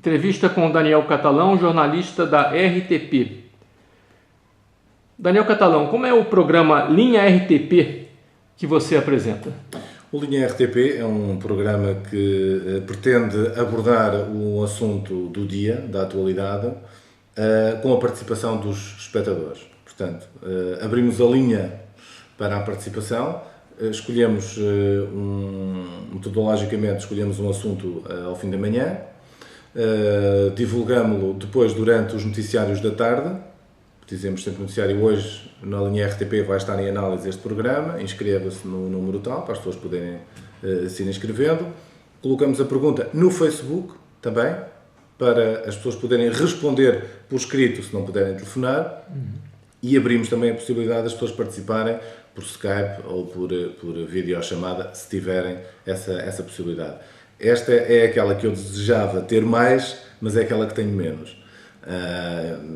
Entrevista com Daniel Catalão, jornalista da RTP. Daniel Catalão, como é o programa Linha RTP que você apresenta? O Linha RTP é um programa que pretende abordar um assunto do dia, da atualidade, com a participação dos espectadores. Portanto, abrimos a linha para a participação, escolhemos, metodologicamente, escolhemos um assunto ao fim da manhã, divulgámo-lo depois durante os noticiários da tarde. Dizemos sempre no noticiário: hoje na linha RTP vai estar em análise este programa, inscreva-se no número tal, para as pessoas poderem se ir inscrevendo. Colocamos a pergunta no Facebook também, para as pessoas poderem responder por escrito se não puderem telefonar. E abrimos também a possibilidade das pessoas participarem por Skype ou por videochamada, se tiverem essa possibilidade. Esta é aquela que eu desejava ter mais, mas é aquela que tenho menos.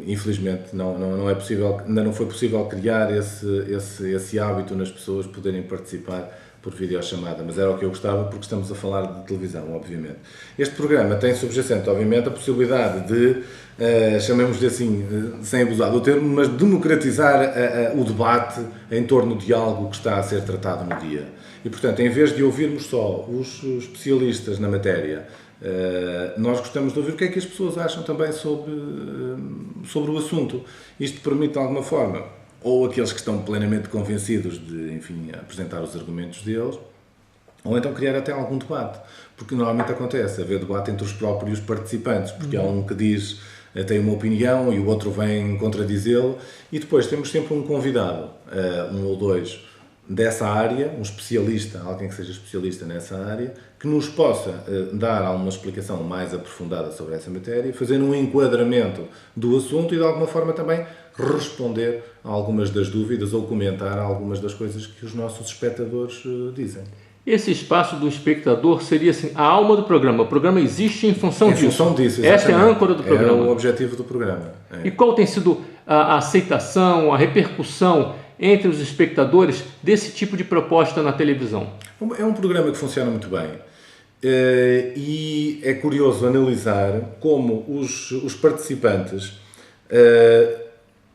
Infelizmente não é possível, ainda não foi possível criar esse hábito nas pessoas poderem participar por videochamada, mas era o que eu gostava, porque estamos a falar de televisão, obviamente. Este programa tem subjacente, obviamente, a possibilidade de, chamemos-lhe assim, sem abusar do termo, mas democratizar o debate em torno de algo que está a ser tratado no dia. E, portanto, em vez de ouvirmos só os especialistas na matéria, nós gostamos de ouvir o que é que as pessoas acham também sobre o assunto. Isto permite, de alguma forma, ou aqueles que estão plenamente convencidos de, enfim, apresentar os argumentos deles, ou então criar até algum debate. Porque normalmente acontece haver debate entre os próprios participantes, porque há um que diz, tem uma opinião e o outro vem contradizê-lo, e depois temos sempre um convidado, um ou dois, dessa área, um especialista, alguém que seja especialista nessa área, que nos possa dar alguma explicação mais aprofundada sobre essa matéria, fazer um enquadramento do assunto e de alguma forma também responder a algumas das dúvidas ou comentar algumas das coisas que os nossos espectadores dizem. Esse espaço do espectador seria assim, a alma do programa. O programa existe em função disso. Em função disso, exatamente. Essa é a âncora do programa. É o objetivo do programa. E qual tem sido a aceitação, a repercussão entre os espectadores desse tipo de proposta na televisão? É um programa que funciona muito bem. E é curioso analisar como os participantes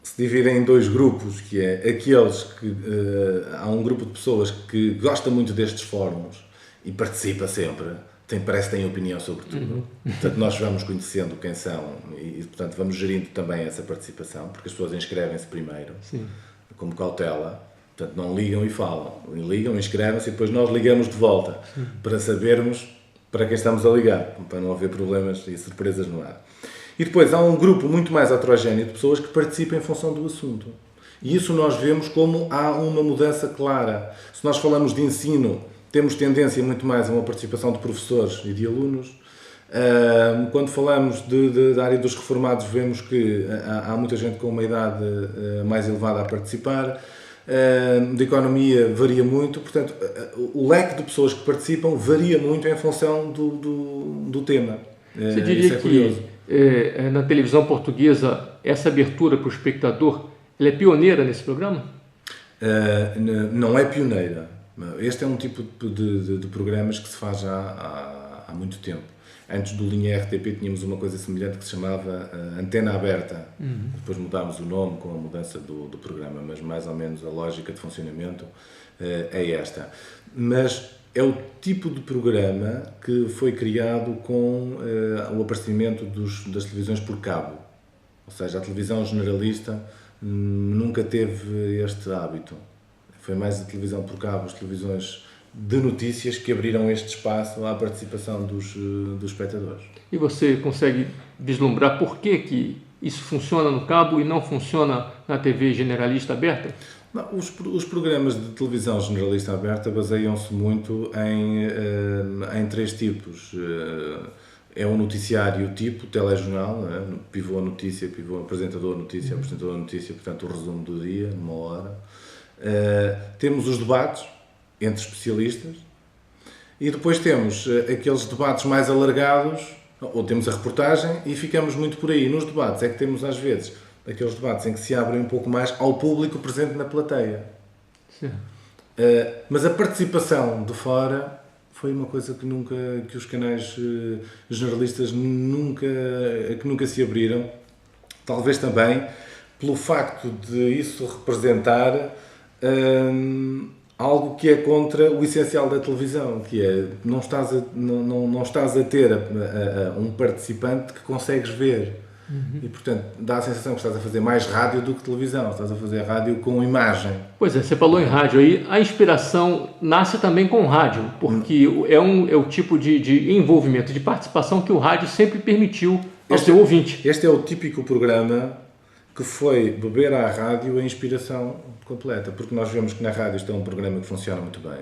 se dividem em dois grupos, que é aqueles que... há um grupo de pessoas que gosta muito destes fóruns e participa sempre, parece que tem opinião sobre tudo. Portanto, nós vamos conhecendo quem são e, portanto, vamos gerindo também essa participação, porque as pessoas inscrevem-se primeiro. Sim. Como cautela, portanto não ligam e falam, ligam, inscrevem-se e depois nós ligamos de volta para sabermos para quem estamos a ligar, para não haver problemas e surpresas no ar. E depois há um grupo muito mais heterogéneo de pessoas que participam em função do assunto. E isso nós vemos como há uma mudança clara. Se nós falamos de ensino, temos tendência muito mais a uma participação de professores e de alunos. Quando falamos da área dos reformados, vemos que há muita gente com uma idade mais elevada a participar. De economia varia muito, portanto, o leque de pessoas que participam varia muito em função do tema. Você diria que na televisão portuguesa essa abertura para o espectador, ela é pioneira nesse programa? Não é pioneira. Este é um tipo de programas que se faz já há muito tempo. Antes do Linha RTP tínhamos uma coisa semelhante que se chamava Antena Aberta. Depois mudámos o nome com a mudança do programa, mas mais ou menos a lógica de funcionamento é esta. Mas é o tipo de programa que foi criado com o aparecimento das televisões por cabo. Ou seja, a televisão generalista nunca teve este hábito. Foi mais a televisão por cabo, as televisões de notícias que abriram este espaço à participação dos espectadores. E você consegue vislumbrar por que isso funciona no cabo e não funciona na TV generalista aberta? Não, os programas de televisão generalista aberta baseiam-se muito em três tipos. É um noticiário tipo telejornal, não é? Pivô notícia, pivô apresentador notícia, apresentador notícia, portanto o resumo do dia, numa hora. Temos os debates entre especialistas e depois temos aqueles debates mais alargados, ou temos a reportagem e ficamos muito por aí. Nos debates é que temos às vezes aqueles debates em que se abrem um pouco mais ao público presente na plateia. Mas a participação de fora foi uma coisa que os canais generalistas nunca se abriram. Talvez também pelo facto de isso representar algo que é contra o essencial da televisão, que é não estás a ter um participante que consegues ver. E, portanto, dá a sensação que estás a fazer mais rádio do que televisão, estás a fazer rádio com imagem. Pois é, você falou em rádio aí, a inspiração nasce também com o rádio, porque é o tipo de envolvimento, de participação que o rádio sempre permitiu ao seu ouvinte. Este é o típico programa que foi beber à rádio a inspiração completa, porque nós vemos que na rádio isto é um programa que funciona muito bem.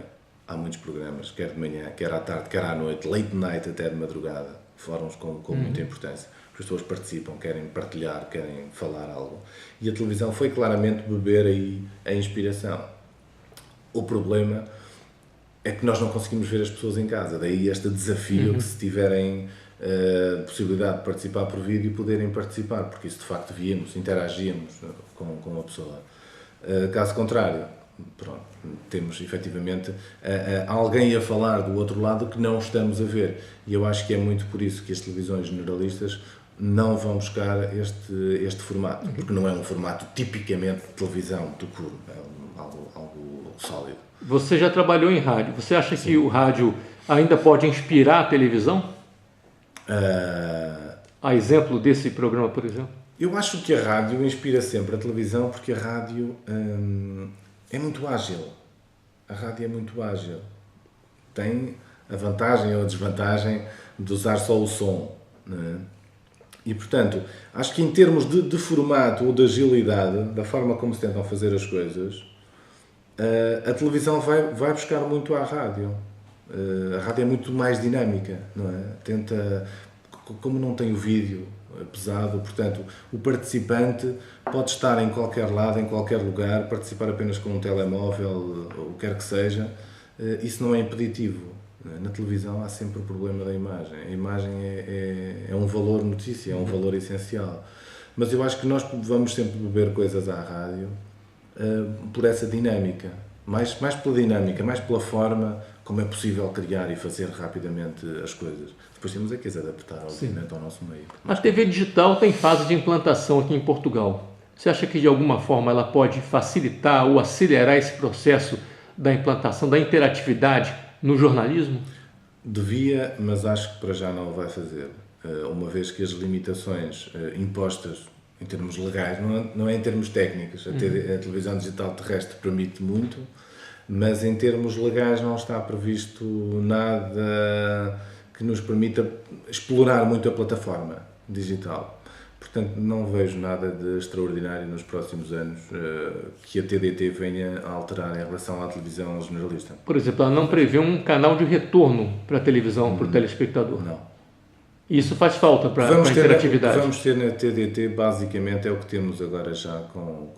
Há muitos programas, quer de manhã, quer à tarde, quer à noite, late night até de madrugada, fóruns com muita importância. As pessoas participam, querem partilhar, querem falar algo. E a televisão foi claramente beber aí a inspiração. O problema é que nós não conseguimos ver as pessoas em casa. Daí este desafio que se tiverem possibilidade de participar por vídeo, poderem participar, porque isso de facto víamos, interagíamos com a pessoa. Caso contrário, pronto, temos efetivamente alguém a falar do outro lado que não estamos a ver. E eu acho que é muito por isso que as televisões generalistas não vão buscar este formato, porque não é um formato tipicamente de televisão do curso, é algo sólido. Você já trabalhou em rádio, você acha que o rádio ainda pode inspirar a televisão? A exemplo desse programa, por exemplo? Eu acho que a rádio inspira sempre a televisão, porque a rádio é muito ágil. A rádio é muito ágil. Tem a vantagem ou a desvantagem de usar só o som, não é? E, portanto, acho que em termos de formato ou de agilidade, da forma como se tentam fazer as coisas, a televisão vai buscar muito à rádio. A rádio é muito mais dinâmica, não é? Tenta, como não tem o vídeo pesado, portanto, o participante pode estar em qualquer lado, em qualquer lugar, participar apenas com um telemóvel, ou o que quer que seja, isso não é impeditivo. Na televisão há sempre o problema da imagem. A imagem é um valor notícia, é um valor essencial. Mas eu acho que nós vamos sempre beber coisas à rádio por essa dinâmica. Mais pela dinâmica, mais pela forma como é possível criar e fazer rapidamente as coisas. Depois temos que as adaptar, obviamente, ao nosso meio. A TV digital tem fase de implantação aqui em Portugal. Você acha que de alguma forma ela pode facilitar ou acelerar esse processo da implantação, da interatividade no jornalismo? Devia, mas acho que para já não o vai fazer. Uma vez que as limitações impostas em termos legais, não é em termos técnicos, a televisão digital terrestre permite muito, mas em termos legais não está previsto nada que nos permita explorar muito a plataforma digital. Portanto, não vejo nada de extraordinário nos próximos anos que a TDT venha a alterar em relação à televisão generalista. Por exemplo, ela não prevê um canal de retorno para a televisão, para o telespectador. Não. Isso faz falta para a interatividade. Vamos ter na TDT, basicamente, é o que temos agora já com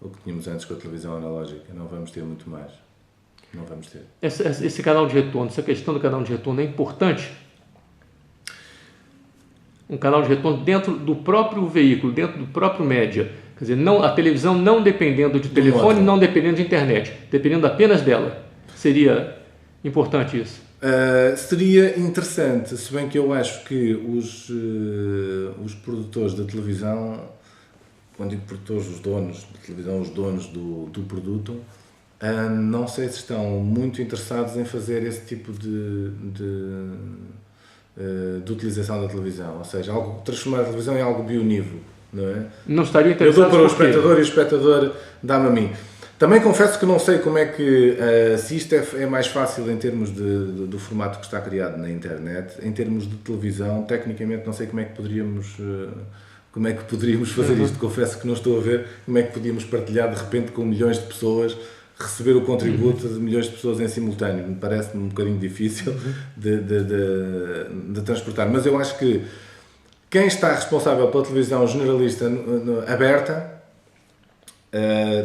o que tínhamos antes com a televisão analógica. Não vamos ter muito mais. Não vamos ter. Esse canal de retorno, essa questão do canal de retorno é importante? Um canal de retorno dentro do próprio veículo, dentro do próprio média. Quer dizer, não, a televisão não dependendo de telefone, não dependendo de internet, dependendo apenas dela. Seria importante isso? Seria interessante, se bem que eu acho que os produtores da televisão, quando digo produtores, os donos da televisão, os donos do produto, não sei se estão muito interessados em fazer esse tipo de utilização da televisão, ou seja, transformar a televisão em algo bionívoco, não é? Não estaria interessado. Eu dou para o espectador e o espectador dá-me a mim. Também confesso que não sei como é que, se isto é mais fácil em termos do formato que está criado na internet, em termos de televisão, tecnicamente não sei como é que poderíamos fazer isto. Confesso que não estou a ver como é que podíamos partilhar de repente com milhões de pessoas, receber o contributo de milhões de pessoas em simultâneo. Me parece-me um bocadinho difícil de transportar. Mas eu acho que quem está responsável pela televisão generalista aberta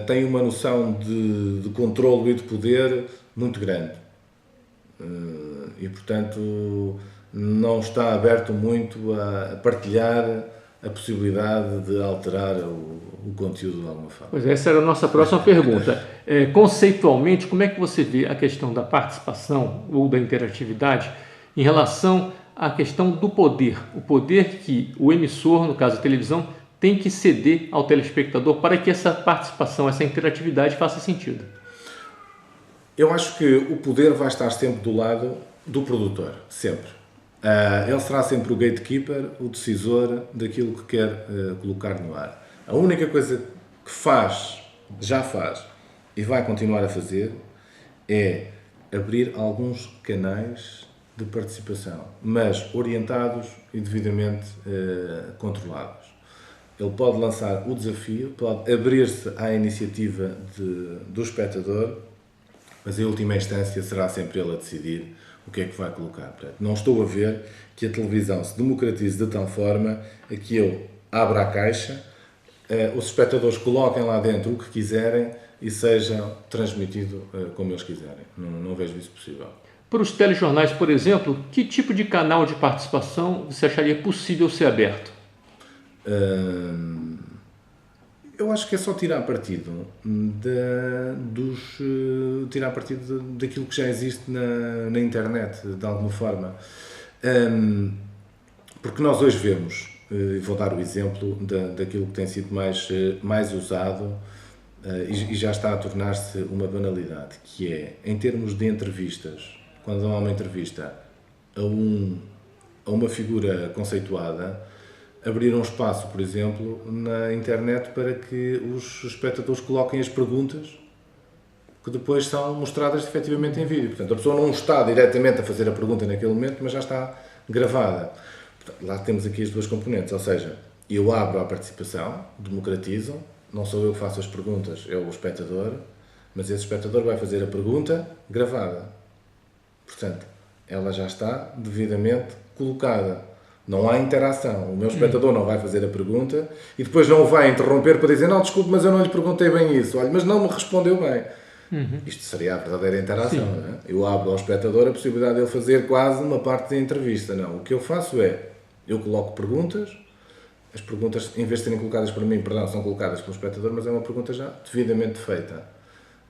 tem uma noção de controlo e de poder muito grande. E, portanto, não está aberto muito a partilhar a possibilidade de alterar o conteúdo de alguma forma. Pois essa era a nossa próxima pergunta. Conceitualmente, como é que você vê a questão da participação ou da interatividade em relação à questão do poder? O poder que o emissor, no caso a televisão, tem que ceder ao telespectador para que essa participação, essa interatividade faça sentido. Eu acho que o poder vai estar sempre do lado do produtor, sempre. Ele será sempre o gatekeeper, o decisor daquilo que quer colocar no ar. A única coisa que faz, já faz e vai continuar a fazer é abrir alguns canais de participação, mas orientados e devidamente controlados. Ele pode lançar o desafio, pode abrir-se à iniciativa do espectador, mas em última instância será sempre ele a decidir o que é que vai colocar. Portanto, não estou a ver que a televisão se democratize de tal forma a que eu abra a caixa, os espectadores coloquem lá dentro o que quiserem e seja transmitido como eles quiserem. Não vejo isso possível. Para os telejornais, por exemplo, que tipo de canal de participação você acharia possível ser aberto? Eu acho que é só tirar partido daquilo que já existe na internet, de alguma forma. Porque nós hoje vemos, e vou dar o exemplo daquilo que tem sido mais usado e já está a tornar-se uma banalidade, que é, em termos de entrevistas, quando há uma entrevista a uma figura conceituada, abrir um espaço, por exemplo, na internet para que os espectadores coloquem as perguntas que depois são mostradas efetivamente em vídeo. Portanto, a pessoa não está diretamente a fazer a pergunta naquele momento, mas já está gravada. Portanto, lá temos aqui as duas componentes, ou seja, eu abro a participação, democratizo, não sou eu que faço as perguntas, é o espectador, mas esse espectador vai fazer a pergunta gravada. Portanto, ela já está devidamente colocada. Não há interação. O meu espectador não vai fazer a pergunta e depois não o vai interromper para dizer não, desculpe, mas eu não lhe perguntei bem isso. Olha, mas não me respondeu bem. Isto seria a verdadeira interação, não é? Eu abro ao espectador a possibilidade de ele fazer quase uma parte da entrevista. Não, o que eu faço é, eu coloco perguntas, as perguntas, em vez de serem colocadas para mim, são colocadas pelo espectador, mas é uma pergunta já devidamente feita.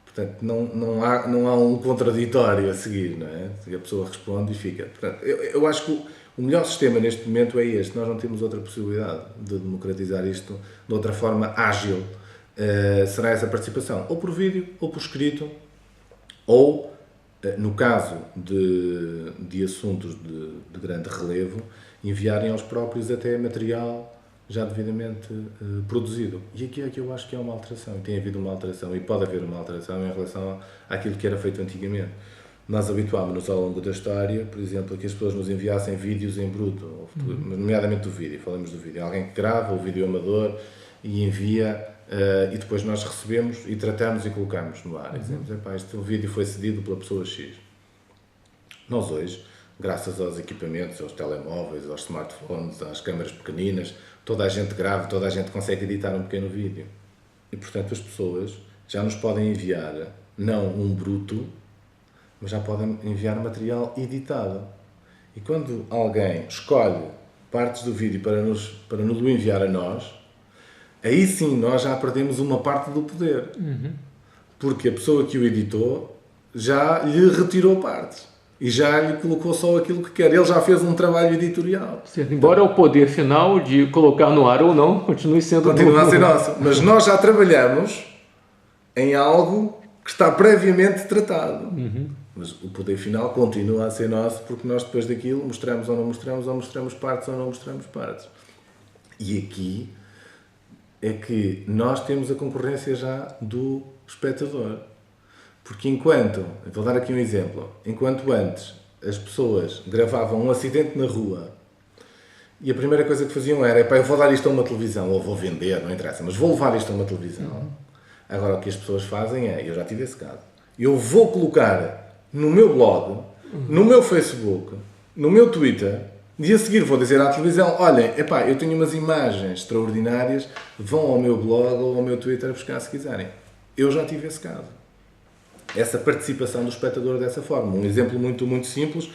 Portanto, não há um contraditório a seguir, não é? A pessoa responde e fica. Portanto, eu acho que o melhor sistema neste momento é este. Nós não temos outra possibilidade de democratizar isto de outra forma ágil. Será essa participação, ou por vídeo, ou por escrito, ou, no caso de assuntos de grande relevo, enviarem aos próprios até material já devidamente produzido. E aqui é que eu acho que é uma alteração. Tem havido uma alteração, e pode haver uma alteração em relação àquilo que era feito antigamente. Nós habituámos-nos ao longo da história, por exemplo, a que as pessoas nos enviassem vídeos em bruto, nomeadamente do vídeo, falamos do vídeo. Alguém que grava o vídeo amador e envia, e depois nós recebemos e tratamos e colocamos no ar. Dizemos, este vídeo foi cedido pela pessoa X. Nós hoje, graças aos equipamentos, aos telemóveis, aos smartphones, às câmaras pequeninas, toda a gente grava, toda a gente consegue editar um pequeno vídeo. E, portanto, as pessoas já nos podem enviar, não um bruto, mas já podem enviar material editado. E quando alguém escolhe partes do vídeo para nos enviar a nós, aí sim nós já perdemos uma parte do poder. Porque a pessoa que o editou já lhe retirou partes. E já lhe colocou só aquilo que quer. Ele já fez um trabalho editorial. Certo. Embora o poder final de colocar no ar ou não continue sendo... Continua a ser nosso. Mas nós já trabalhamos em algo que está previamente tratado. Mas o poder final continua a ser nosso porque nós depois daquilo mostramos ou não mostramos, ou mostramos partes ou não mostramos partes. E aqui é que nós temos a concorrência já do espectador. Porque vou dar aqui um exemplo, enquanto antes as pessoas gravavam um acidente na rua e a primeira coisa que faziam era, eu vou dar isto a uma televisão, ou vou vender, não interessa, mas vou levar isto a uma televisão. Agora o que as pessoas fazem é, eu já tive esse caso, eu vou colocar no meu blog, no meu Facebook, no meu Twitter, e a seguir vou dizer à televisão, olhem, eu tenho umas imagens extraordinárias, vão ao meu blog ou ao meu Twitter buscar se quiserem. Eu já tive esse caso. Essa participação do espectador dessa forma. Um exemplo muito, muito simples.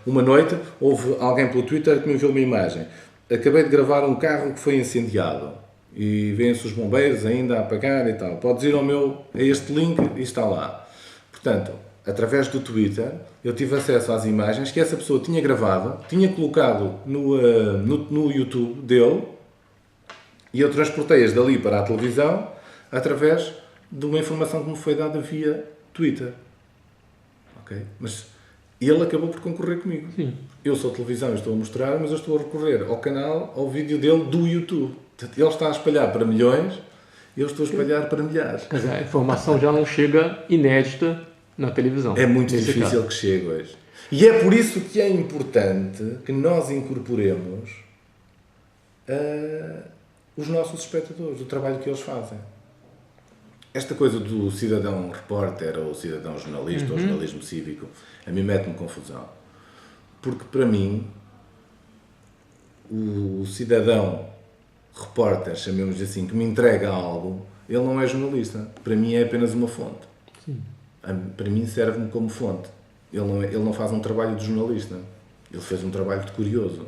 Uma noite, houve alguém pelo Twitter que me enviou uma imagem acabei de gravar um carro que foi incendiado e vêm-se os bombeiros ainda a apagar e tal. Podes ir a este link e está lá. Portanto, através do Twitter, eu tive acesso às imagens que essa pessoa tinha gravado, tinha colocado no YouTube dele e eu transportei-as dali para a televisão através de uma informação que me foi dada via Twitter. Ok? Mas ele acabou por concorrer comigo. Sim. Eu sou televisão e estou a mostrar, mas eu estou a recorrer ao canal, ao vídeo dele do YouTube. Portanto, ele está a espalhar para milhões e eu estou a espalhar para milhares. Quer dizer, a informação já não chega inédita na televisão. É muito difícil que chegue hoje. E é por isso que é importante que nós incorporemos os nossos espectadores, o trabalho que eles fazem. Esta coisa do cidadão repórter ou cidadão jornalista ou jornalismo cívico, a mim mete-me confusão. Porque para mim, o cidadão repórter, chamemos assim, que me entrega algo, ele não é jornalista. Para mim é apenas uma fonte. Sim. Para mim serve-me como fonte. Ele não faz um trabalho de jornalista. Ele fez um trabalho de curioso.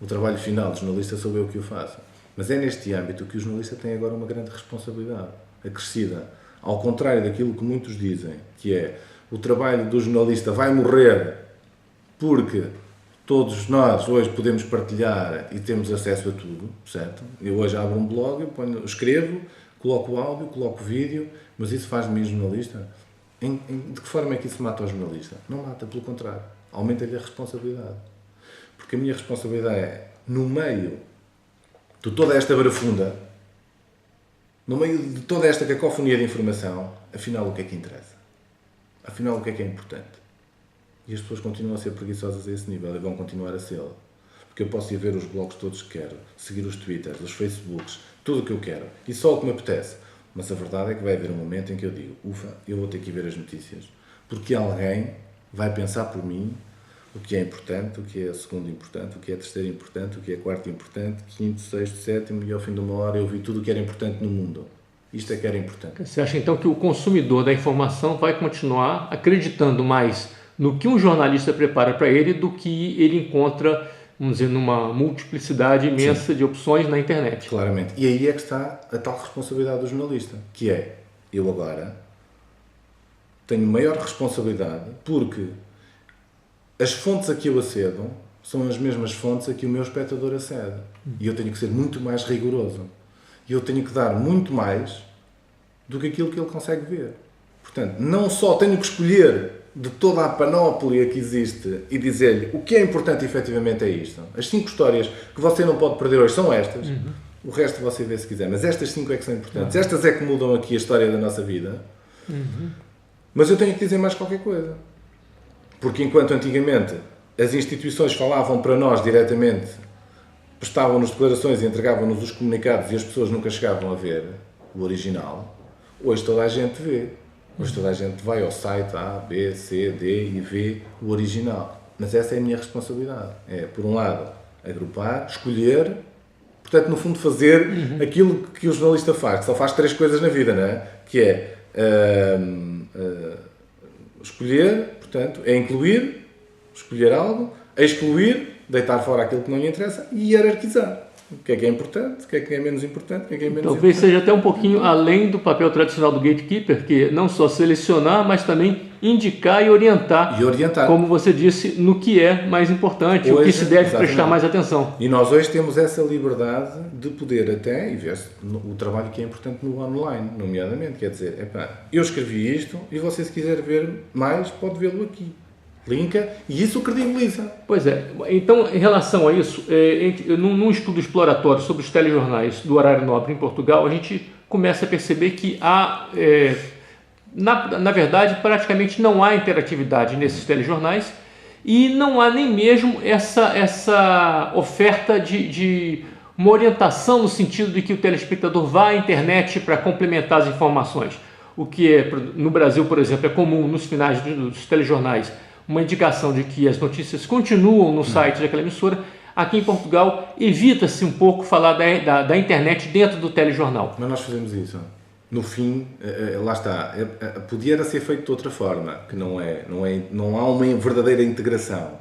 O trabalho final de jornalista sou eu que o faço. Mas é neste âmbito que o jornalista tem agora uma grande responsabilidade, acrescida. Ao contrário daquilo que muitos dizem, que é o trabalho do jornalista vai morrer porque todos nós hoje podemos partilhar e temos acesso a tudo, certo? Eu hoje abro um blog, escrevo, coloco áudio, coloco vídeo, mas isso faz de mim jornalista? De que forma é que isso mata o jornalista? Não mata, pelo contrário. Aumenta-lhe a responsabilidade. Porque a minha responsabilidade é, no meio de toda esta barafunda, no meio de toda esta cacofonia de informação, afinal o que é que interessa? Afinal o que é importante? E as pessoas continuam a ser preguiçosas a esse nível e vão continuar a ser. Porque eu posso ir ver os blogs todos que quero, seguir os Twitters, os Facebooks, tudo o que eu quero. E só o que me apetece. Mas a verdade é que vai haver um momento em que eu digo, ufa, eu vou ter que ir ver as notícias. Porque alguém vai pensar por mim o que é importante, o que é segundo importante, o que é terceiro importante, o que é quarto importante, quinto, sexto, sétimo, e ao fim de uma hora eu vi tudo o que era importante no mundo. Isto é que era importante. Você acha então que o consumidor da informação vai continuar acreditando mais no que um jornalista prepara para ele do que ele encontra, vamos dizer, numa multiplicidade imensa de opções na internet? Claramente. E aí é que está a tal responsabilidade do jornalista, que é, eu agora tenho maior responsabilidade porque as fontes a que eu acedo são as mesmas fontes a que o meu espectador acede. E eu tenho que ser muito mais rigoroso. E eu tenho que dar muito mais do que aquilo que ele consegue ver. Portanto, não só tenho que escolher de toda a panóplia que existe e dizer-lhe o que é importante efetivamente é isto. As 5 histórias que você não pode perder hoje são estas. O resto você vê se quiser. Mas estas 5 é que são importantes. Estas é que mudam aqui a história da nossa vida. Mas eu tenho que dizer mais qualquer coisa. Porque enquanto antigamente as instituições falavam para nós diretamente, prestavam-nos declarações e entregavam-nos os comunicados e as pessoas nunca chegavam a ver o original, hoje toda a gente vê. Hoje toda a gente vai ao site A, B, C, D e vê o original. Mas essa é a minha responsabilidade. É, por um lado, agrupar, escolher, portanto, no fundo, fazer aquilo que o jornalista faz, que só faz 3 coisas na vida, não é? Que é escolher, portanto, é incluir, escolher algo, excluir, deitar fora aquilo que não lhe interessa e hierarquizar. O que é importante, o que é menos importante, o que é menos Talvez importante. seja até um pouquinho além do papel tradicional do gatekeeper, que não só selecionar, mas também indicar e orientar. Como você disse, no que é mais importante, hoje, o que se deve prestar mais atenção. E nós hoje temos essa liberdade de poder até, e ver o trabalho que é importante no online, nomeadamente. Quer dizer, eu escrevi isto e você, se quiser ver mais, pode vê-lo aqui. Linka, e isso credibiliza. Pois é. Então, em relação a isso, num estudo exploratório sobre os telejornais do horário nobre em Portugal, a gente começa a perceber que há, na verdade, praticamente não há interatividade nesses telejornais e não há nem mesmo essa oferta de uma orientação no sentido de que o telespectador vá à internet para complementar as informações. O que no Brasil, por exemplo, é comum nos finais dos telejornais uma indicação de que as notícias continuam no site daquela emissora. Aqui em Portugal, evita-se um pouco falar da internet dentro do telejornal. Mas nós fazemos isso. No fim, lá está. Podia ser feito de outra forma, que não há uma verdadeira integração.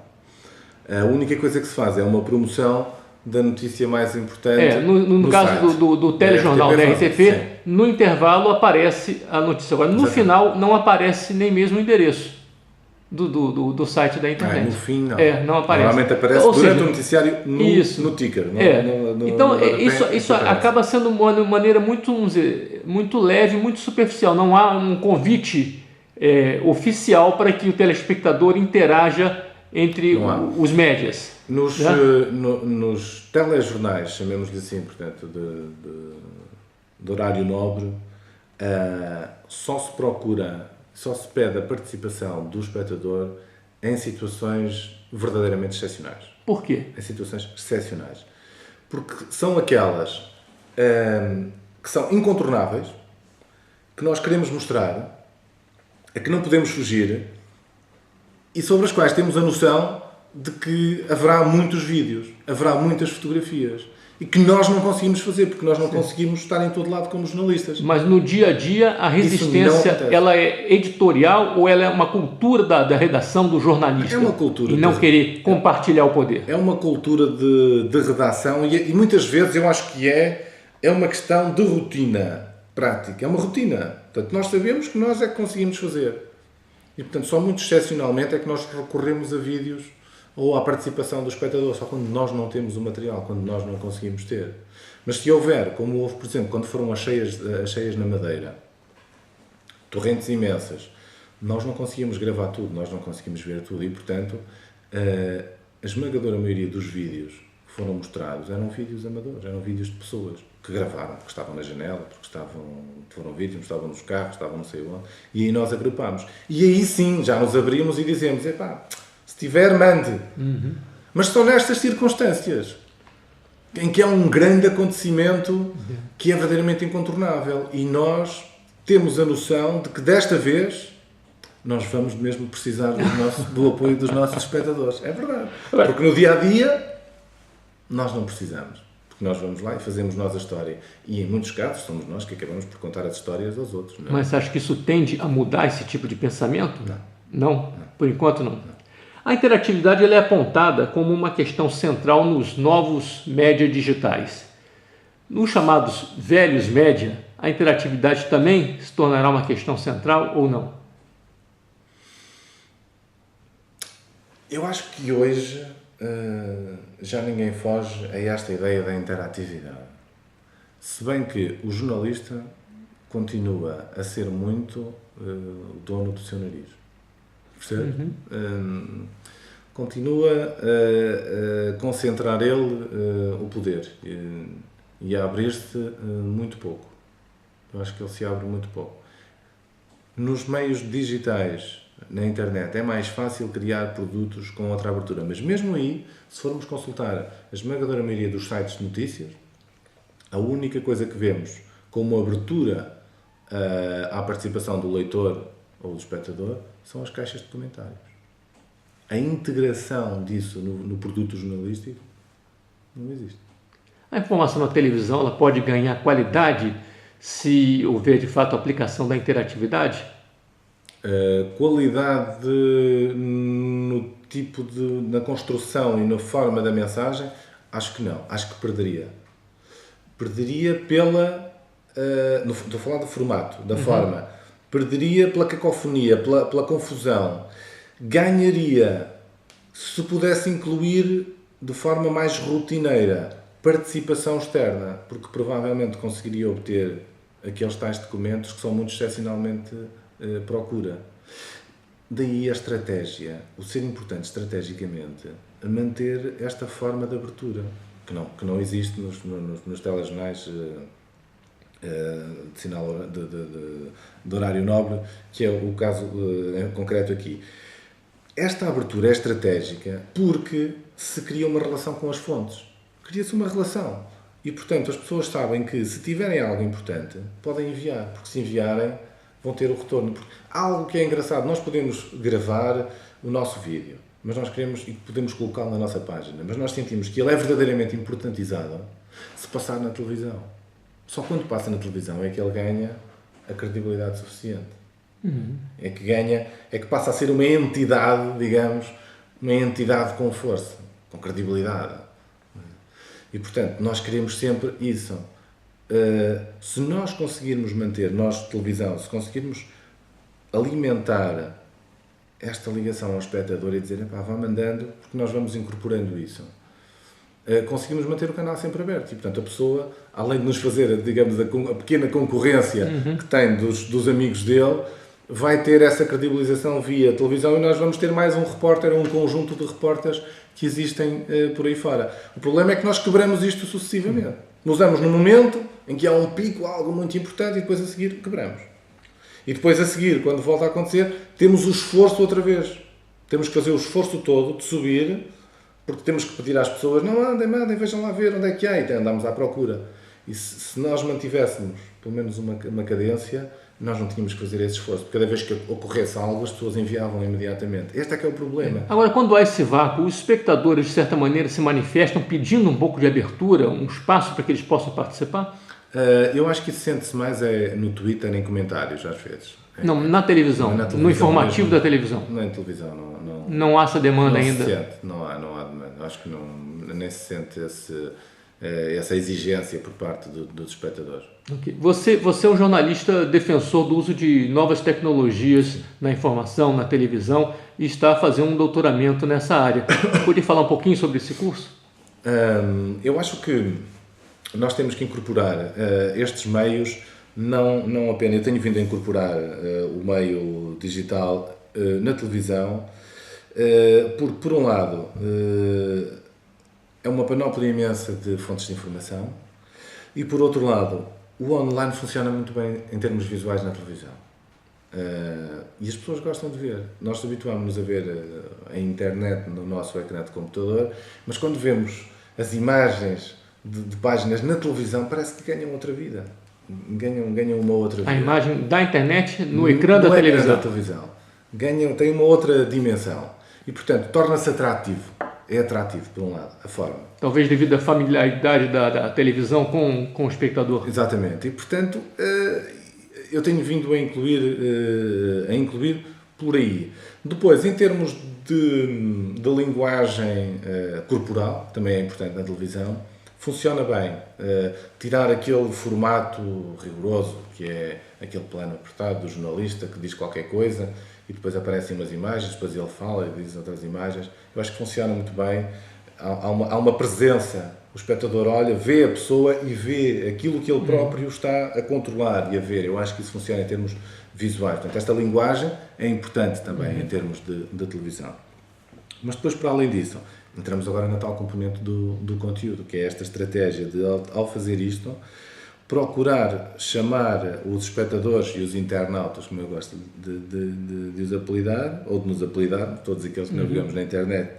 A única coisa que se faz é uma promoção da notícia mais importante. No caso do telejornal da RTP, no intervalo aparece a notícia. Agora, no final, não aparece nem mesmo o endereço do site da internet. No fim, não. Não aparece. Normalmente aparece durante o noticiário no ticker. Então, isso acaba sendo uma maneira muito, vamos dizer, muito leve, muito superficial. Não há um convite oficial para que o telespectador interaja entre os médias. Nos telejornais, chamemos-lhe assim, portanto, de horário nobre, só se pede a participação do espectador em situações verdadeiramente excepcionais. Por quê? Em situações excepcionais. Porque são aquelas que são incontornáveis, que nós queremos mostrar, a que não podemos fugir e sobre as quais temos a noção de que haverá muitos vídeos, haverá muitas fotografias e que nós não conseguimos fazer, porque nós não conseguimos estar em todo lado como jornalistas. Mas no dia a dia a resistência ela é editorial ou ela é uma cultura da redação do jornalista? É uma cultura. E não querer compartilhar o poder. É uma cultura de redação e muitas vezes eu acho que é uma questão de rotina prática. É uma rotina. Portanto, nós sabemos que nós é que conseguimos fazer. E, portanto, só muito excepcionalmente é que nós recorremos a vídeos ou à participação do espectador, só quando nós não temos o material, quando nós não conseguimos ter. Mas se houver, como houve, por exemplo, quando foram as cheias na Madeira, torrentes imensas, nós não conseguimos gravar tudo, nós não conseguimos ver tudo e, portanto, a esmagadora maioria dos vídeos que foram mostrados eram vídeos amadores, eram vídeos de pessoas que gravaram, porque estavam na janela, porque foram vídeos, estavam nos carros, estavam não sei onde, e aí nós agrupámos. E aí sim, já nos abrimos e dizemos, se tiver, mande. Mas são nestas circunstâncias em que há um grande acontecimento que é verdadeiramente incontornável e nós temos a noção de que desta vez nós vamos mesmo precisar do apoio dos nossos espectadores. É verdade. Porque no dia-a-dia nós não precisamos. Porque nós vamos lá e fazemos nós a história. E em muitos casos somos nós que acabamos por contar as histórias aos outros. Não é? Mas você acha que isso tende a mudar esse tipo de pensamento? Não? Por enquanto não. A interatividade ela é apontada como uma questão central nos novos média digitais. Nos chamados velhos média, a interatividade também se tornará uma questão central ou não? Eu acho que hoje já ninguém foge a esta ideia da interatividade. Se bem que o jornalista continua a ser muito o dono do seu nariz. Percebe? Continua a concentrar ele o poder e a abrir-se muito pouco. Eu acho que ele se abre muito pouco. Nos meios digitais, na internet, é mais fácil criar produtos com outra abertura. Mas mesmo aí, se formos consultar a esmagadora maioria dos sites de notícias, a única coisa que vemos como abertura à participação do leitor ou do espectador são as caixas de comentários. A integração disso no produto jornalístico não existe. A informação na televisão ela pode ganhar qualidade se houver de fato a aplicação da interatividade? Qualidade no tipo na construção e na forma da mensagem, acho que não. Acho que perderia. Perderia estou a falar do formato, da forma. Perderia pela cacofonia, pela confusão. Ganharia se pudesse incluir de forma mais rotineira participação externa, porque provavelmente conseguiria obter aqueles tais documentos que são muito excepcionalmente procura. Daí a estratégia, o ser importante estrategicamente, a manter esta forma de abertura, que não existe nos telejornais de sinal de horário nobre, que é o caso concreto aqui. Esta abertura é estratégica porque se cria uma relação com as fontes. Cria-se uma relação. E, portanto, as pessoas sabem que se tiverem algo importante, podem enviar. Porque se enviarem, vão ter o retorno. Porque há algo que é engraçado. Nós podemos gravar o nosso vídeo, mas nós queremos e podemos colocá-lo na nossa página. Mas nós sentimos que ele é verdadeiramente importantizado se passar na televisão. Só quando passa na televisão é que ele ganha a credibilidade suficiente. É que passa a ser uma entidade, digamos, uma entidade com força, com credibilidade. E, portanto, nós queremos sempre isso. Se nós conseguirmos manter, nós de televisão, se conseguirmos alimentar esta ligação ao espectador e dizer, vá mandando, porque nós vamos incorporando isso, conseguimos manter o canal sempre aberto. E, portanto, a pessoa, além de nos fazer, digamos, a pequena concorrência que tem dos amigos dele, vai ter essa credibilização via televisão e nós vamos ter mais um repórter, um conjunto de repórteres que existem por aí fora. O problema é que nós quebramos isto sucessivamente. Usamos no momento em que há um pico, algo muito importante, e depois a seguir quebramos. E depois a seguir, quando volta a acontecer, temos o esforço outra vez. Temos que fazer o esforço todo de subir, porque temos que pedir às pessoas, não mandem, vejam lá ver onde é que há, e então andamos à procura. E se nós mantivéssemos pelo menos uma cadência, nós não tínhamos que fazer esse esforço. Porque cada vez que ocorresse algo, as pessoas enviavam imediatamente. Este é que é o problema. Agora, quando há esse vácuo, os espectadores, de certa maneira, se manifestam pedindo um pouco de abertura, um espaço para que eles possam participar? Eu acho que isso sente-se mais no Twitter, em comentários, às vezes. Não, na televisão, no informativo mesmo, da televisão. Não, em televisão, não há essa demanda não ainda? Se sente, não há demanda. Acho que nem se sente essa exigência por parte dos espectadores. Okay. Você é um jornalista defensor do uso de novas tecnologias na informação, na televisão, e está fazendo um doutoramento nessa área. Poderia falar um pouquinho sobre esse curso? Eu acho que nós temos que incorporar estes meios, não apenas. Eu tenho vindo a incorporar o meio digital na televisão, por um lado, é uma panóplia imensa de fontes de informação, e por outro lado, o online funciona muito bem em termos visuais na televisão. E as pessoas gostam de ver. Nós habituámos-nos a ver a internet no nosso ecrã de computador, mas quando vemos as imagens de páginas na televisão, parece que ganham outra vida. Ganham uma outra vida. A imagem da internet no ecrã da televisão. Tem uma outra dimensão. E, portanto, torna-se atrativo. É atrativo, por um lado, a forma. Talvez devido à familiaridade da televisão com o espectador. Exatamente. E, portanto, eu tenho vindo a incluir por aí. Depois, em termos de linguagem corporal, também é importante na televisão, funciona bem. Tirar aquele formato rigoroso, que é aquele plano apertado do jornalista que diz qualquer coisa e depois aparecem umas imagens, depois ele fala e diz outras imagens. Eu acho que funciona muito bem. Há uma presença. O espectador olha, vê a pessoa e vê aquilo que ele próprio está a controlar e a ver. Eu acho que isso funciona em termos visuais. Portanto, esta linguagem é importante também em termos de televisão. Mas depois, para além disso, entramos agora na tal componente do conteúdo, que é esta estratégia de, ao fazer isto, procurar chamar os espectadores e os internautas, como eu gosto de os apelidar, ou de nos apelidar, todos aqueles que navegamos na internet,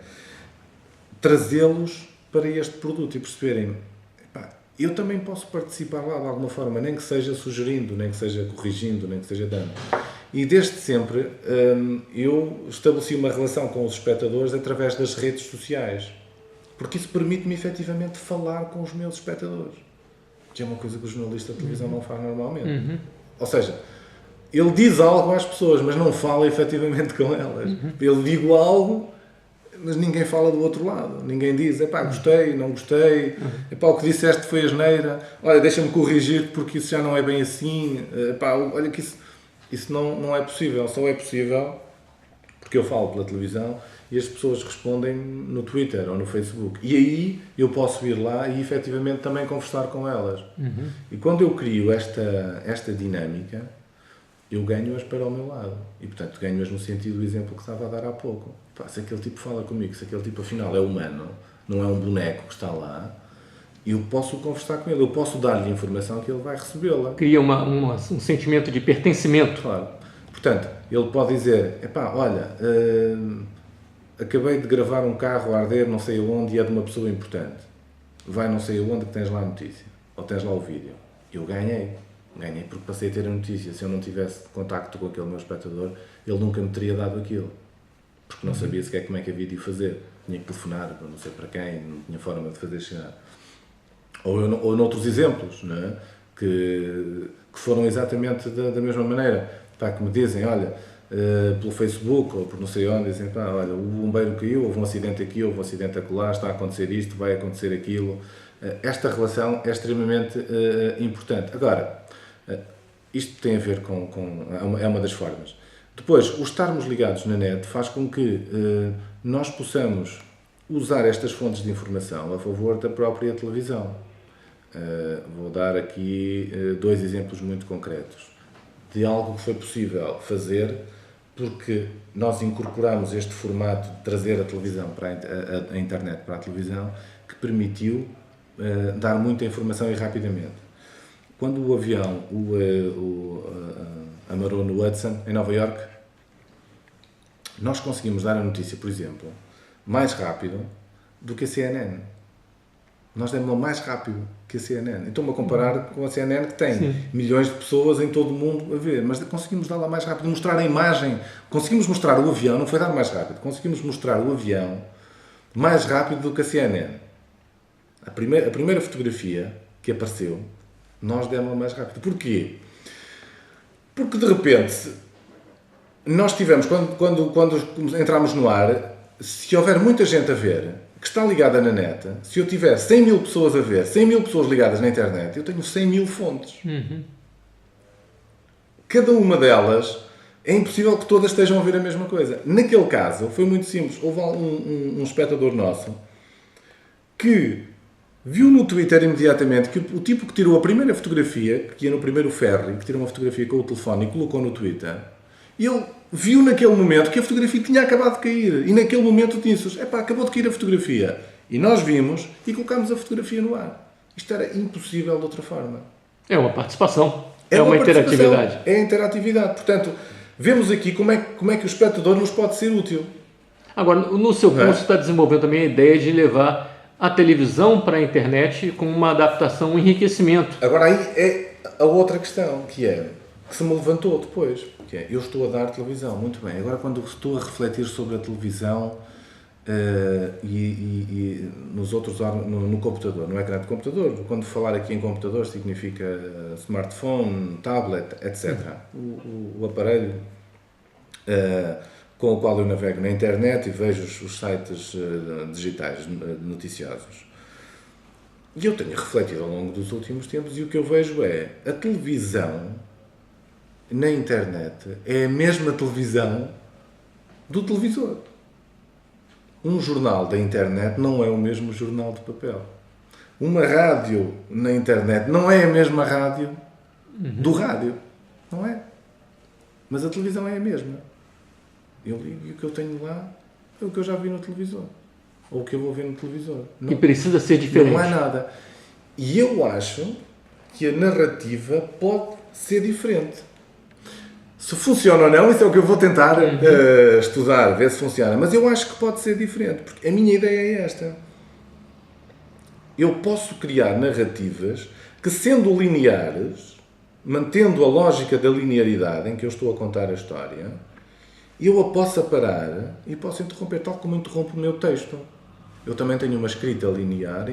trazê-los para este produto e perceberem, eu também posso participar lá de alguma forma, nem que seja sugerindo, nem que seja corrigindo, nem que seja dando. E desde sempre eu estabeleci uma relação com os espectadores através das redes sociais, porque isso permite-me efetivamente falar com os meus espectadores, que é uma coisa que o jornalista de televisão não faz normalmente. Ou seja, ele diz algo às pessoas, mas não fala efetivamente com elas. Ele diz algo, mas ninguém fala do outro lado. Ninguém diz, gostei, não gostei, o que disseste foi asneira, olha, deixa-me corrigir porque isso já não é bem assim, olha que isso não é possível. Só é possível porque eu falo pela televisão e as pessoas respondem no Twitter ou no Facebook. E aí eu posso ir lá e efetivamente também conversar com elas. E quando eu crio esta dinâmica, eu ganho-as para o meu lado. E, portanto, ganho-as no sentido do exemplo que estava a dar há pouco. Se aquele tipo fala comigo, se aquele tipo afinal é humano, não é um boneco que está lá, eu posso conversar com ele, eu posso dar-lhe informação que ele vai recebê-la. Cria um sentimento de pertencimento. Claro. Portanto, ele pode dizer, olha, acabei de gravar um carro a arder não sei aonde e é de uma pessoa importante. Vai não sei aonde que tens lá a notícia, ou tens lá o vídeo. Eu ganhei porque passei a ter a notícia. Se eu não tivesse contacto com aquele meu espectador, ele nunca me teria dado aquilo. Porque não sabia sequer como é que havia de fazer. Tinha que telefonar, não sei para quem, não tinha forma de fazer chegar. Ou noutros exemplos, não é? que foram exatamente da mesma maneira. Que me dizem, olha, pelo Facebook ou por não sei onde, dizem, olha, o bombeiro caiu, houve um acidente aqui, houve um acidente acolá, está a acontecer isto, vai acontecer aquilo. esta relação é extremamente importante. Agora, isto tem a ver é uma das formas. Depois, o estarmos ligados na net faz com que nós possamos usar estas fontes de informação a favor da própria televisão. Vou dar aqui 2 exemplos muito concretos de algo que foi possível fazer porque nós incorporamos este formato de trazer a televisão a internet para a televisão, que permitiu dar muita informação e rapidamente. Quando o avião amarrou no Hudson, em Nova Iorque, nós conseguimos dar a notícia, por exemplo, mais rápido do que a CNN. Nós demos mais rápido que a CNN. Estou-me a comparar com a CNN, que tem milhões de pessoas em todo o mundo a ver, mas conseguimos dar lá mais rápido, mostrar a imagem, conseguimos mostrar o avião, não foi dar mais rápido, conseguimos mostrar o avião mais rápido do que a CNN. A primeira fotografia que apareceu, nós demos mais rápido. Porquê? Porque de repente nós tivemos, quando entramos no ar, se houver muita gente a ver, que está ligada na net, se eu tiver 100 mil pessoas a ver, 100 mil pessoas ligadas na internet, eu tenho 100 mil fontes. Cada uma delas, é impossível que todas estejam a ver a mesma coisa. Naquele caso, foi muito simples. Houve um espectador nosso que viu no Twitter imediatamente que o tipo que tirou a primeira fotografia, que ia no primeiro ferry, que tirou uma fotografia com o telefone e colocou no Twitter, ele viu naquele momento que a fotografia tinha acabado de cair. E naquele momento disse-nos, acabou de cair a fotografia. E nós vimos e colocámos a fotografia no ar. Isto era impossível de outra forma. É uma participação. É uma interatividade. É interatividade. Portanto, vemos aqui como é que o espectador nos pode ser útil. Agora, no seu curso, você está desenvolvendo também a ideia de levar a televisão para a internet com uma adaptação, um enriquecimento. Agora aí é a outra questão, que se me levantou depois. Que é, eu estou a dar televisão, muito bem. Agora, quando estou a refletir sobre a televisão e nos outros, no computador, no ecrã de computador, quando falar aqui em computador significa smartphone, tablet, etc. O aparelho com o qual eu navego na internet e vejo os sites digitais noticiosos. E eu tenho refletido ao longo dos últimos tempos e o que eu vejo é a televisão na internet é a mesma televisão do televisor. Um jornal da internet não é o mesmo jornal de papel. Uma rádio na internet não é a mesma rádio do rádio. Não é. Mas a televisão é a mesma. Eu ligo e o que eu tenho lá é o que eu já vi no televisor. Ou o que eu vou ver no televisor. E precisa ser diferente. Não há nada. E eu acho que a narrativa pode ser diferente. Se funciona ou não, isso é o que eu vou tentar estudar, ver se funciona. Mas eu acho que pode ser diferente, porque a minha ideia é esta. Eu posso criar narrativas que, sendo lineares, mantendo a lógica da linearidade em que eu estou a contar a história, eu a possa parar e posso interromper, tal como interrompo o meu texto. Eu também tenho uma escrita linear,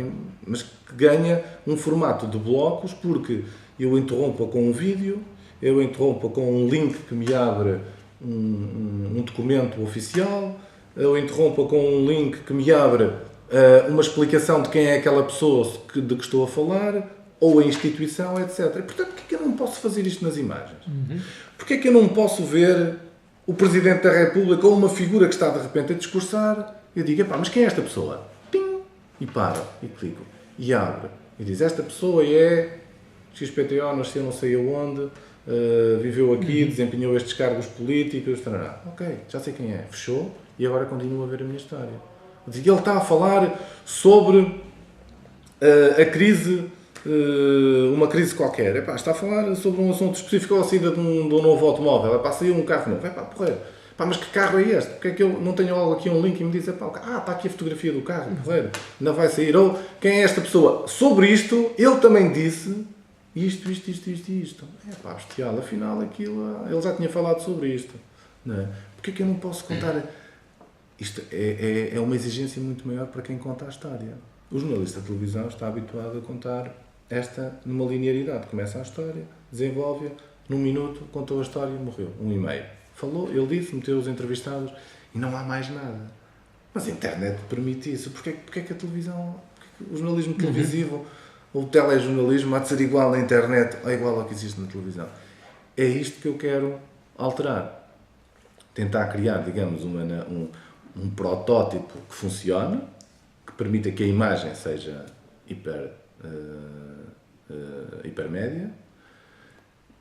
mas que ganha um formato de blocos, porque eu interrompo com um vídeo, eu interrompo com um link que me abre um documento oficial, eu interrompo com um link que me abre uma explicação de quem é aquela pessoa de que estou a falar, ou a instituição, etc. E, portanto, porquê é que eu não posso fazer isto nas imagens? Porquê é que eu não posso ver o Presidente da República ou uma figura que está de repente a discursar e eu digo, mas quem é esta pessoa? Pim! E paro, e clico, e abre. E diz, esta pessoa é XPTO, nasceu não sei aonde, viveu aqui, desempenhou estes cargos políticos, tarará. Ok, já sei quem é. Fechou e agora continuo a ver a minha história. Ele está a falar sobre a crise, uma crise qualquer. Está a falar sobre um assunto específico ou a saída de um novo automóvel. Saiu um carro novo. Porreiro. Mas que carro é este? Porque é que eu não tenho logo aqui um link e me diz, está aqui a fotografia do carro, porreiro. Ainda vai sair. Ou quem é esta pessoa? Sobre isto, ele também disse isto. Bestial, afinal aquilo, ele já tinha falado sobre isto. Não é? Porque é que eu não posso contar? Isto é uma exigência muito maior para quem conta a história. O jornalista de televisão está habituado a contar esta numa linearidade. Começa a história, desenvolve-a, num minuto, contou a história e morreu. 1,5. Falou, ele disse, meteu os entrevistados e não há mais nada. Mas a internet permite isso. Porquê que a televisão O jornalismo televisivo, o telejornalismo há de ser igual na internet ou igual ao que existe na televisão. É isto que eu quero alterar. Tentar criar, digamos, um protótipo que funcione, que permita que a imagem seja hipermédia,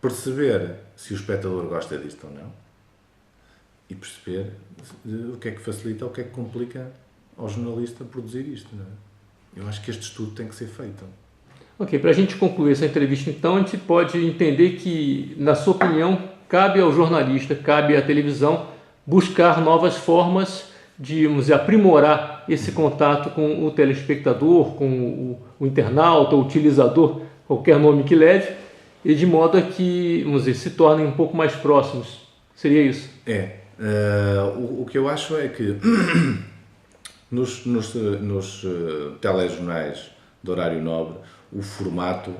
perceber se o espectador gosta disto ou não e perceber o que é que facilita ou o que é que complica ao jornalista produzir isto. Não é? Eu acho que este estudo tem que ser feito. Ok, para a gente concluir essa entrevista, então, a gente pode entender que, na sua opinião, cabe ao jornalista, cabe à televisão buscar novas formas de, vamos dizer, aprimorar esse contato com o telespectador, com o internauta, o utilizador, qualquer nome que leve, e de modo a que, vamos dizer, se tornem um pouco mais próximos. Seria isso? O que eu acho é que nos telejornais de horário nobre o formato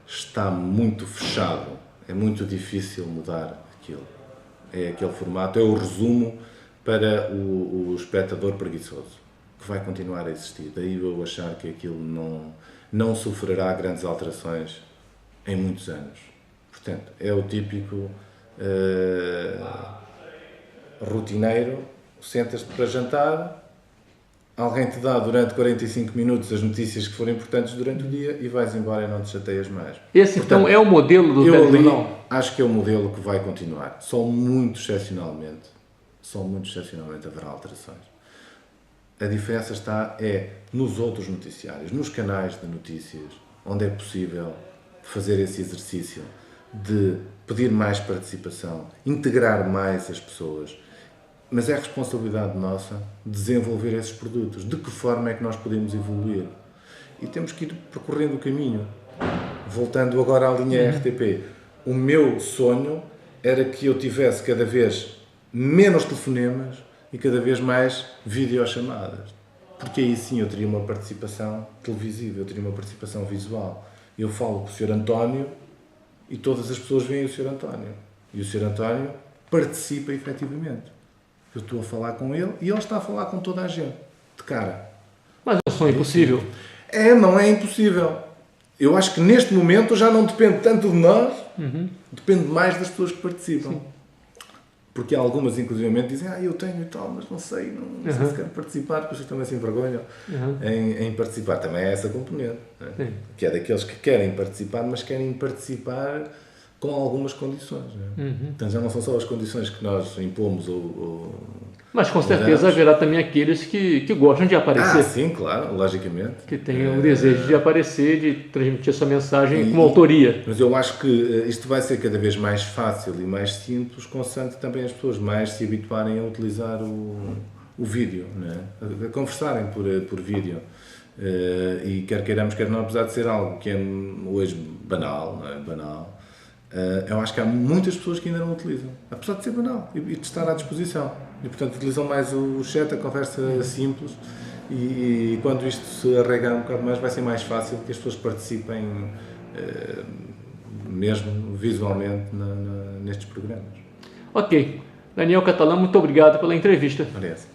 está muito fechado. É muito difícil mudar aquilo. É aquele formato, é o resumo para o espectador preguiçoso, que vai continuar a existir. Daí eu achar que aquilo não sofrerá grandes alterações em muitos anos. Portanto, é o típico rotineiro, sentas-te para jantar, alguém te dá durante 45 minutos as notícias que forem importantes durante o dia e vais embora e não te chateias mais. Esse, portanto, então, é o modelo do telejornal? Acho que é o modelo que vai continuar. Só muito excepcionalmente haverá alterações. A diferença está nos outros noticiários, nos canais de notícias, onde é possível fazer esse exercício de pedir mais participação, integrar mais as pessoas. Mas é responsabilidade nossa desenvolver esses produtos. De que forma é que nós podemos evoluir? E temos que ir percorrendo o caminho. Voltando agora à linha RTP. O meu sonho era que eu tivesse cada vez menos telefonemas e cada vez mais videochamadas. Porque aí sim eu teria uma participação televisiva, eu teria uma participação visual. Eu falo com o Sr. António e todas as pessoas veem o Sr. António. E o Sr. António participa efetivamente. Eu estou a falar com ele e ele está a falar com toda a gente, de cara. Mas é um sonho impossível. Não é impossível. Eu acho que neste momento já não depende tanto de nós, depende mais das pessoas que participam. Sim. Porque algumas, inclusivamente, dizem, eu tenho e tal, mas não sei se quero participar, depois também se envergonham em participar. Também é essa componente, não é? Que é daqueles que querem participar, mas querem participar com algumas condições. Não é? Então já não são só as condições que nós impomos mas com certeza haverá também aqueles que gostam de aparecer. Sim, claro, logicamente. Que têm o desejo de aparecer, de transmitir sua mensagem com autoria. Mas eu acho que isto vai ser cada vez mais fácil e mais simples, consoante também as pessoas mais se habituarem a utilizar o vídeo, não é? A conversarem por vídeo. E quer queiramos, quer não, apesar de ser algo que é hoje banal, não é? Banal. Eu acho que há muitas pessoas que ainda não utilizam, apesar de ser banal e de estar à disposição. E, portanto, utilizam mais o chat, a conversa simples. E quando isto se arregar um bocado mais, vai ser mais fácil que as pessoas participem mesmo visualmente nestes programas. Ok. Daniel Catalã, muito obrigado pela entrevista. Parece.